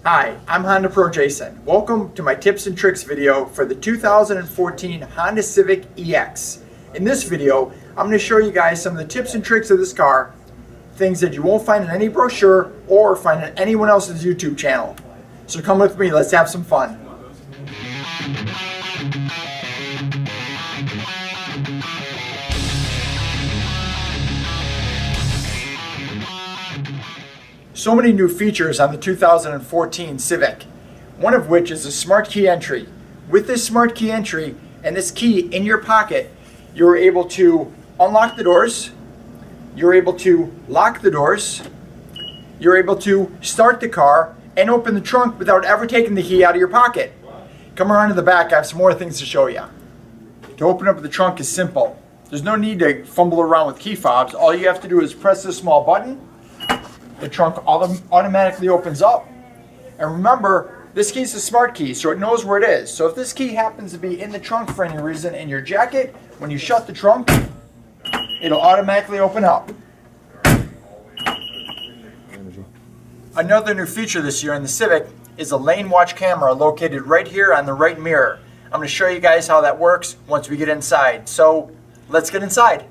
Hi, I'm Honda Pro Jason. Welcome to my tips and tricks video for the 2014 Honda Civic EX. In this video, I'm going to show you guys some of the tips and tricks of this car, things that you won't find in any brochure or find on anyone else's YouTube channel. So come with me, let's have some fun. So many new features on the 2014 Civic, one of which is a smart key entry. With this smart key entry and this key in your pocket, you're able to unlock the doors, you're able to lock the doors, you're able to start the car and open the trunk without ever taking the key out of your pocket. Come around to the back, I have some more things to show you. To open up the trunk is simple. There's no need to fumble around with key fobs. All you have to do is press this small button. The trunk automatically opens up. And remember, this key is a smart key, so it knows where it is. So if this key happens to be in the trunk for any reason in your jacket, when you shut the trunk, it'll automatically open up. Another new feature this year in the Civic is a lane watch camera located right here on the right mirror. I'm going to show you guys how that works once we get inside. So let's get inside.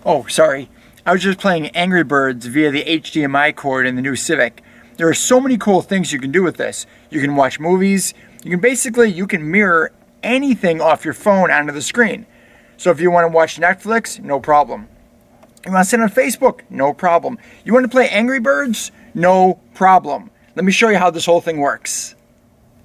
Oh, sorry. I was just playing Angry Birds via the HDMI cord in the new Civic. There are so many cool things you can do with this. You can watch movies. You can mirror anything off your phone onto the screen. So if you want to watch Netflix, no problem. You want to sit on Facebook? No problem. You want to play Angry Birds? No problem. Let me show you how this whole thing works.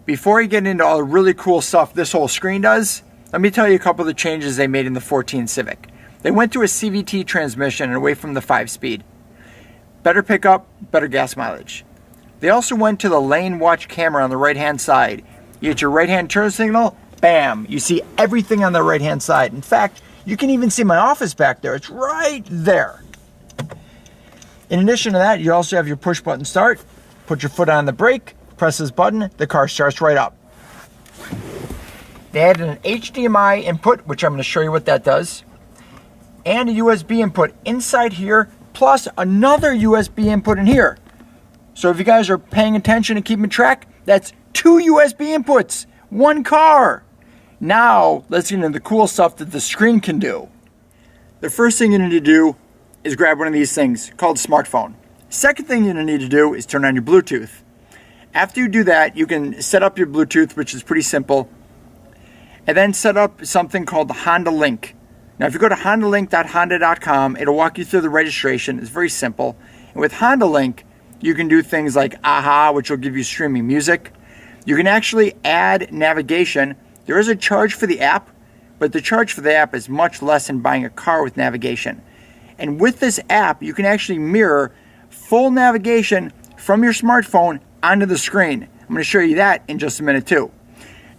Before you get into all the really cool stuff this whole screen does, let me tell you a couple of the changes they made in the 14 Civic. They went to a CVT transmission and away from the 5-speed. Better pickup, better gas mileage. They also went to the lane watch camera on the right-hand side. You get your right-hand turn signal, bam, you see everything on the right-hand side. In fact, you can even see my office back there. It's right there. In addition to that, you also have your push-button start. Put your foot on the brake, press this button, the car starts right up. They added an HDMI input, which I'm going to show you what that does, and a USB input inside here, plus another USB input in here. So if you guys are paying attention and keeping track, that's 2 USB inputs, one car. Now, let's get into the cool stuff that the screen can do. The first thing you need to do is grab one of these things called a smartphone. Second thing you're going to need to do is turn on your Bluetooth. After you do that, you can set up your Bluetooth, which is pretty simple, and then set up something called the Honda Link. Now, if you go to hondalink.honda.com, it'll walk you through the registration. It's very simple. And with Honda Link, you can do things like AHA, which will give you streaming music. You can actually add navigation. There is a charge for the app, but the charge for the app is much less than buying a car with navigation. And with this app, you can actually mirror full navigation from your smartphone onto the screen. I'm going to show you that in just a minute too.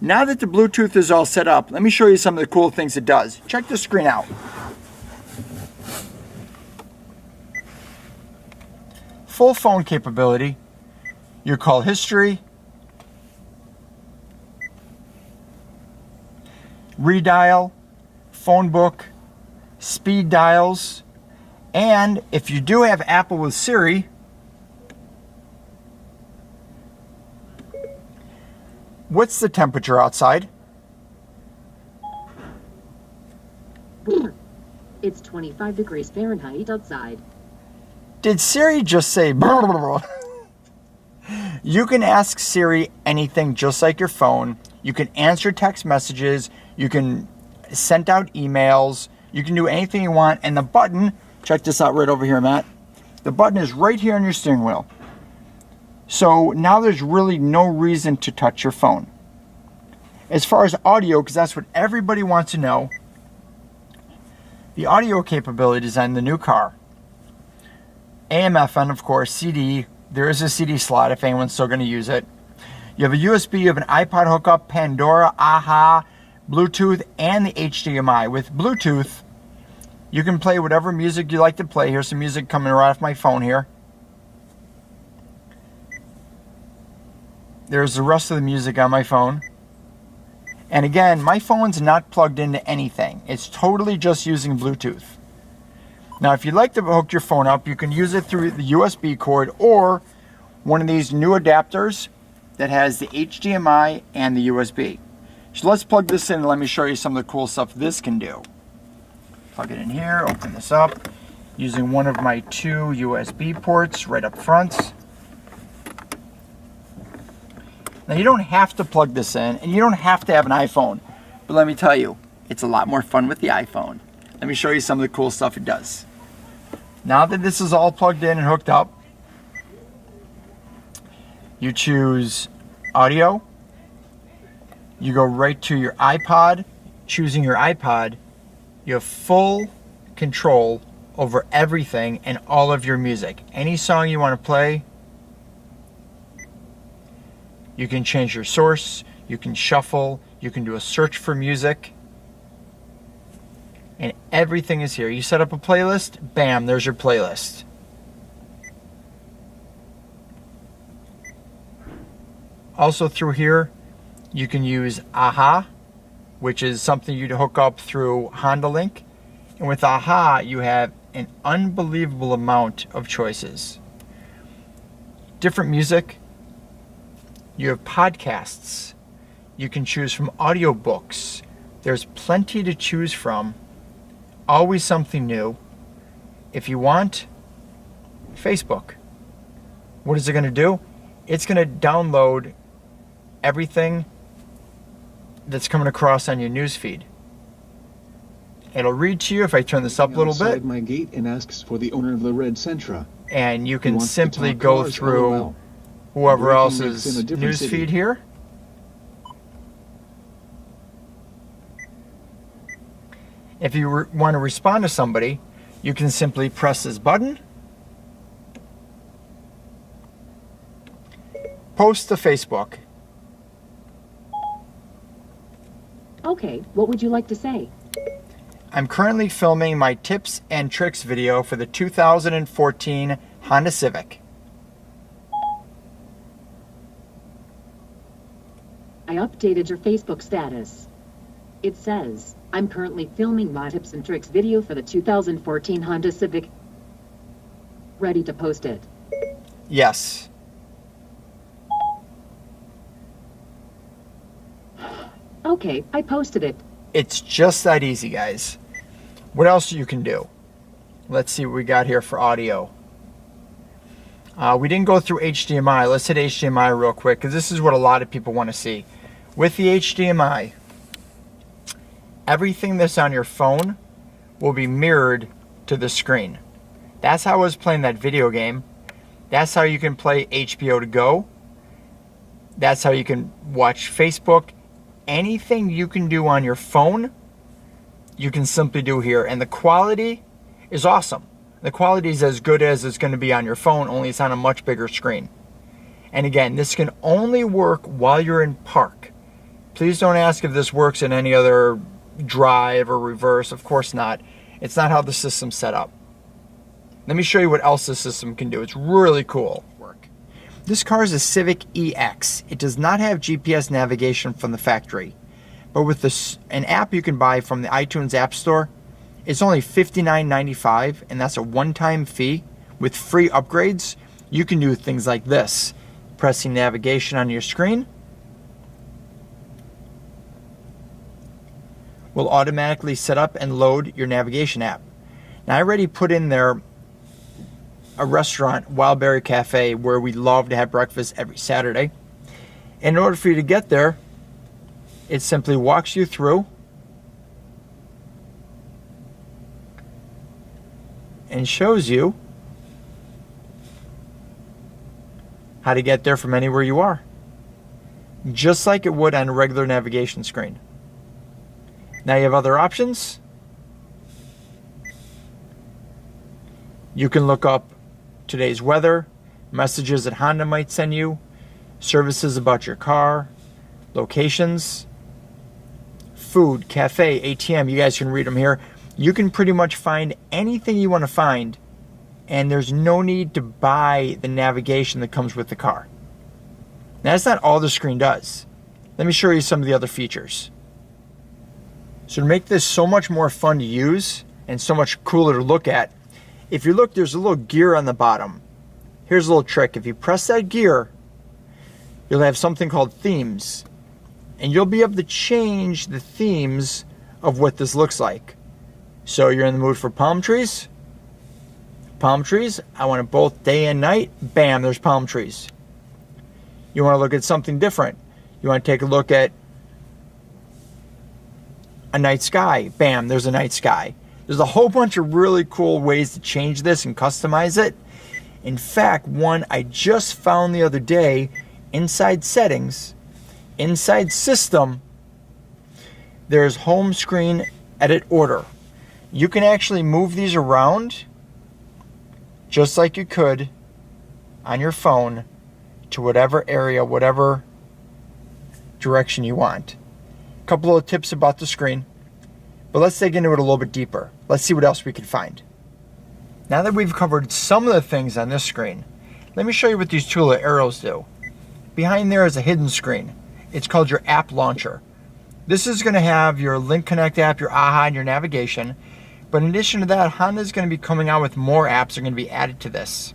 Now that the Bluetooth is all set up, let me show you some of the cool things it does. Check the screen out. Full phone capability, your call history, redial, phone book, speed dials, and if you do have Apple with Siri, what's the temperature outside? It's 25 degrees Fahrenheit outside. Did Siri just say blah, blah, blah? You can ask Siri anything just like your phone. You can answer text messages. You can send out emails. You can do anything you want. And the button, check this out right over here, Matt. The button is right here on your steering wheel. So now there's really no reason to touch your phone. As far as audio, because that's what everybody wants to know, the audio capabilities on the new car. AM, FM, of course, CD. There is a CD slot if anyone's still going to use it. You have a USB, you have an iPod hookup, Pandora, AHA, Bluetooth, and the HDMI. With Bluetooth, you can play whatever music you like to play. Here's some music coming right off my phone here. there's the rest of the music on my phone. And again, my phone's not plugged into anything. It's totally just using Bluetooth. Now, if you'd like to hook your phone up, you can use it through the USB cord or one of these new adapters that has the HDMI and the USB. So let's plug this in and let me show you some of the cool stuff this can do. Plug it in here, open this up, using one of my 2 USB ports right up front. Now you don't have to plug this in and you don't have to have an iPhone, but let me tell you, it's a lot more fun with the iPhone. Let me show you some of the cool stuff it does. Now that this is all plugged in and hooked up, you choose audio, you go right to your iPod. Choosing your iPod, you have full control over everything and all of your music. Any song you want to play, you can change your source, you can shuffle, you can do a search for music, and everything is here. You set up a playlist, bam, there's your playlist. Also through here, you can use AHA, which is something you'd hook up through Honda Link. And with AHA, you have an unbelievable amount of choices. Different music. You have podcasts. You can choose from audiobooks. There's plenty to choose from. Always something new. If you want, Facebook. What is it going to do? It's going to download everything that's coming across on your newsfeed. It'll read to you if I turn this up a little bit. My gate and asks for the owner of the red Sentra. And you can simply go through whoever else's newsfeed here. If you want to respond to somebody, you can simply press this button, post to Facebook. Okay, what would you like to say? I'm currently filming my tips and tricks video for the 2014 Honda Civic. I updated your Facebook status. It says, I'm currently filming my tips and tricks video for the 2014 Honda Civic. Ready to post it? Yes. Okay, I posted it. It's just that easy, guys. What else you can do? Let's see what we got here for audio. We didn't go through HDMI. Let's hit HDMI real quick because this is what a lot of people want to see. With the HDMI, everything that's on your phone will be mirrored to the screen. That's how I was playing that video game. That's how you can play HBO to go. That's how you can watch Facebook. Anything you can do on your phone, you can simply do here. And the quality is awesome. The quality is as good as it's going to be on your phone, only it's on a much bigger screen. And again, this can only work while you're in park. Please don't ask if this works in any other drive or reverse. Of course not. It's not how the system's set up. Let me show you what else this system can do. It's really cool. This car is a Civic EX. It does not have GPS navigation from the factory. But with an app you can buy from the iTunes App Store, it's only $59.95, and that's a one-time fee. With free upgrades, you can do things like this. Pressing navigation on your screen will automatically set up and load your navigation app. Now, I already put in there a restaurant, Wildberry Cafe, where we love to have breakfast every Saturday. In order for you to get there, it simply walks you through and shows you how to get there from anywhere you are, just like it would on a regular navigation screen. Now you have other options. You can look up today's weather, messages that Honda might send you, services about your car, locations, food, cafe, ATM. You guys can read them here. You can pretty much find anything you want to find, and there's no need to buy the navigation that comes with the car. Now, that's not all the screen does. Let me show you some of the other features. So to make this so much more fun to use and so much cooler to look at, if you look, there's a little gear on the bottom. Here's a little trick. If you press that gear, you'll have something called themes. And you'll be able to change the themes of what this looks like. So you're in the mood for palm trees. Palm trees. I want it both day and night. Bam, there's palm trees. You want to look at something different. You want to take a look at a night sky. Bam, there's a night sky. There's a whole bunch of really cool ways to change this and customize it. In fact, one I just found the other day, inside settings, inside system, there's home screen edit order. You can actually move these around just like you could on your phone to whatever area, whatever direction you want. A couple of tips about the screen, but let's dig into it a little bit deeper. Let's see what else we can find. Now that we've covered some of the things on this screen, let me show you what these two little arrows do. Behind there is a hidden screen. It's called your app launcher. This is going to have your Link Connect app, your AHA, and your navigation. But in addition to that, Honda is going to be coming out with more apps that are going to be added to this.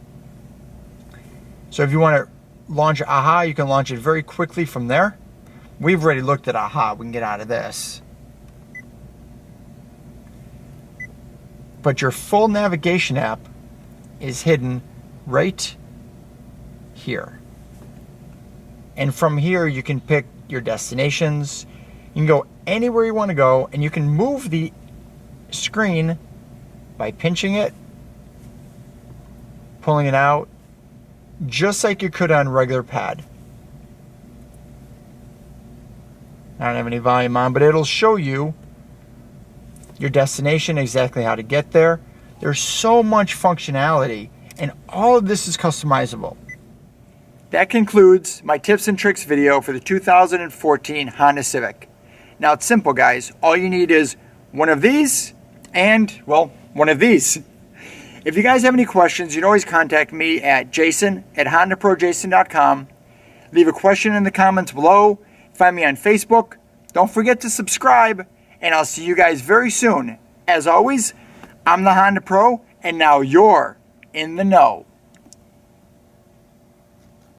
So if you want to launch AHA, you can launch it very quickly from there. We've already looked at AHA. We can get out of this. But your full navigation app is hidden right here. And from here, you can pick your destinations. You can go anywhere you want to go, and you can move the screen by pinching it, pulling it out, just like you could on regular pad. I don't have any volume on, but it'll show you your destination, exactly how to get there. There's so much functionality, and all of this is customizable. That concludes my tips and tricks video for the 2014 Honda Civic. Now it's simple, guys. All you need is one of these and, well, one of these. If you guys have any questions, you can always contact me at jason@hondaprojason.com. Leave a question in the comments below. Find me on Facebook. Don't forget to subscribe, and I'll see you guys very soon. As always, I'm the Honda Pro, and now you're in the know.